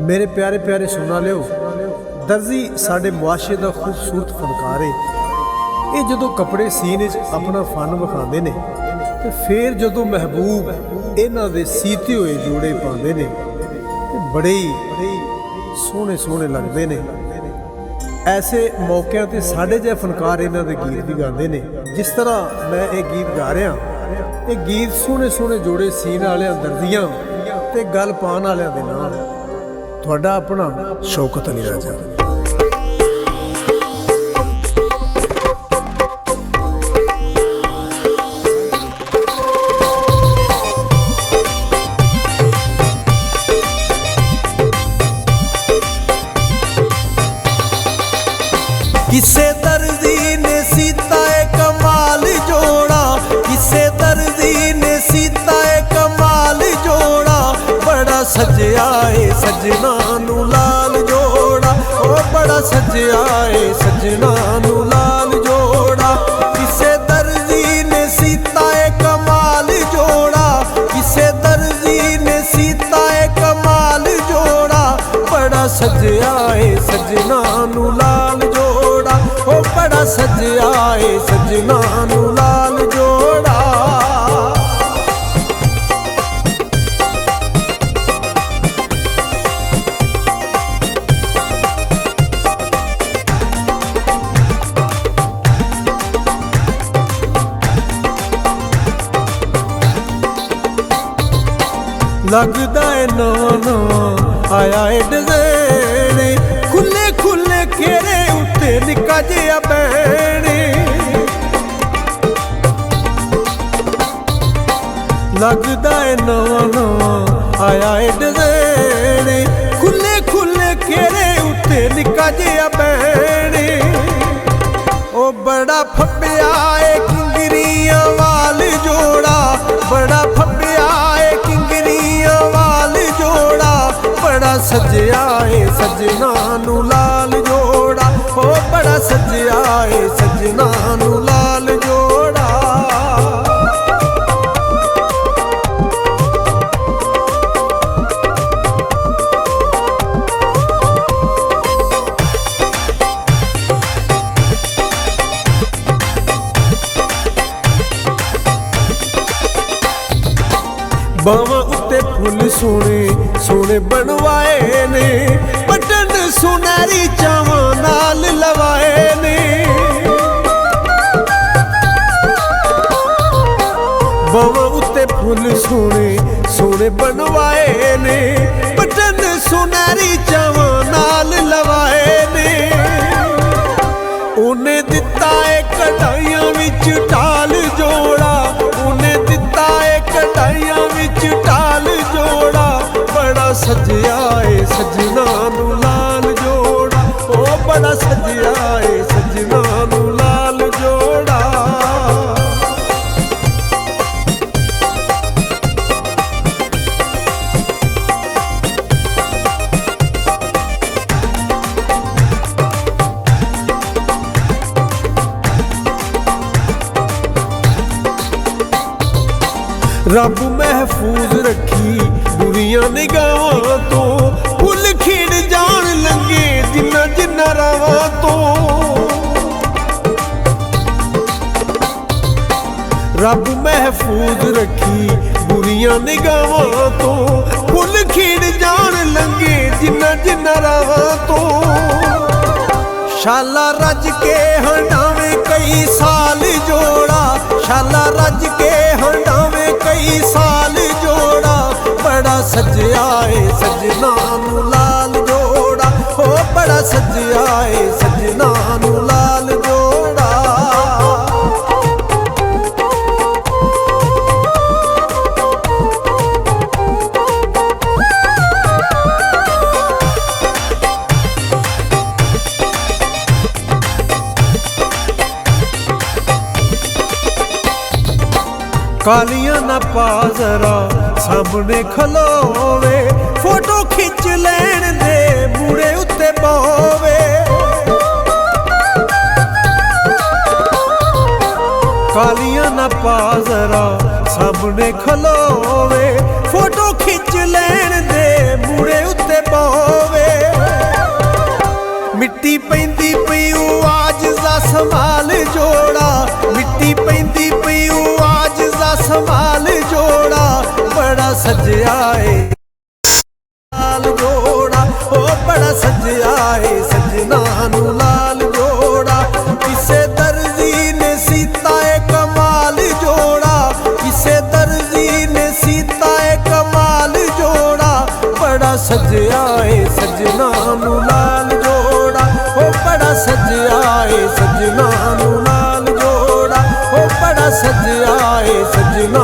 मेरे प्यारे प्यारे सुना लिओ, दर्जी साडे मुआशरे दा खूबसूरत फनकार है। ये जदों कपड़े सीने अपना फन विखाते ने ते फिर जदों महबूब इन्हां दे सीते हुए जोड़े पाते ने ते बड़े ही सोहने सोहने लगते ने। ऐसे मौक़िਆਂ ते साडे जिहे फनकार इन्हां दे गीत भी गाते ने। जिस तरह मैं ये गीत गा रहा, ये गीत सोहने सोहने जोड़े सीन वालियां दर्जियां ते गल पाउण वालियां दे नाल। ਤੁਹਾਡਾ ਆਪਣਾ ਸ਼ੌਕਤ ਅਲੀ ਰਾਜਾ। किसे दर्जी ने सीता ए कमाल जोड़ा, किसे दर्जी ने सीता ए कमाल जोड़ा, बड़ा सजया ए सजना नू लाल जोड़ा, ओ बड़ा सजया ए सजना नू लाल जोड़ा। किसे दर्जी ने सीता ए कमाल जोड़ा, किसे दर्जी ने सीता ए कमाल जोड़ा, बड़ा सजया ए सजना नू लाल जोड़ा, ओ बड़ा सजया ए सजना नू लाल जोड़ा। लगदा है नवां नवां आया है डिज़ाइन, खुले खुले घेरे उत्ते निक्का जिहा बैण। लगदा है नवां नवां आया है डिज़ाइन, खुले खुले घेरे उत्ते निक्का जिहा बैण। ओ बड़ा फब्बिया है किंगरियां वाल जोड़ा, बड़ा फब्बिया है किंगरियां वाल जोड़ा, बड़ा सजया है सजना नू लाल जोड़ा, ओ बड़ा सजया है सजना नू लाल जोड़ा। बावां उत्ते फुल सोने सोने बनवाए ने, बटन सुनहरी चावां नाल लवाए ने। बावां उत्ते फुल सोने सोने बनवाए ने, बटन सुनहरी चावां नाल लवाए ने। उन्हें दिता है कढ़ाइयां विच ढाल जोड़ा, उन्हें दिता है कढ़ाइयां विच ढाल जोड़ा, बड़ा सजया है सजना नू लाल जोड़ा, ओ बड़ा सजया है सजना नू लाल जोड़ा। रब महफूज रखी बुरियां निगाहां तो, फुल खिड़ जान लंगे जिन्ना जिन्ना रावां तो। रब महफूज रखी बुरियां निगाहां तो, फुल खिड़ जान लंगे जिन्ना जिन्ना रावां तो। शाला रज के हंडावे कई साल जोड़ा, शाला रज के हंडावे कई साल जोड़ा, बड़ा सजया है सजना नू लाल जोड़ा, ओ बड़ा सजया है सजना नू लाल जोड़ा। कालियां ना पा जरा सामने खलोवे, फोटो खिंच लैण दे बूढ़े उत्ते बोवे। ਕਾਲੀਆਂ ਨਾ ਪਾ ਜ਼ਰਾ ਸਾਹਮਣੇ ਖਲੋਵੇ, ਫੋਟੋ ਖਿੱਚ ਲੈਣ ਦੇ ਮੂਹਰੇ ਉੱਤੇ ਪਾਵੇ। ਮਿੱਟੀ ਪੈਂਦੀ ਪਈ ਉਹ ਆਜ ਦਾ ਸੰਭਾਲ ਜੋੜਾ, ਮਿੱਟੀ ਪੈਂਦੀ ਪਈ ਉਹ ਆਜ ਦਾ ਸੰਭਾਲ ਜੋੜਾ, ਬੜਾ ਸਜਿਆ ਏ ਲਾਲ ਜੋੜਾ, ਉਹ ਬੜਾ ਸਜਿਆ ਏ ਸਜਣਾ ਨੂੰ ਲਾਲ ਜੋੜਾ। ਕਿਸੇ ਦਰਜੀ ਨੇ ਸੀਤਾ ਏ ਕਮਾਲ ਜੋੜਾ, ਕਿਸੇ ਦਰਜੀ ਨੇ ਸੀਤਾ ਏ ਕਮਾਲ ਜੋੜਾ, ਬੜਾ ਸਜਿਆ ਏ ਸਜਣਾ ਨੂੰ ਲਾਲ ਜੋੜਾ, ਉਹ ਬੜਾ ਸਜਿਆ ਏ ਸਜਣਾ ਨੂੰ ਲਾਲ ਜੋੜਾ, ਉਹ ਬੜਾ ਸਜਿਆ ਏ ਸਜਣਾ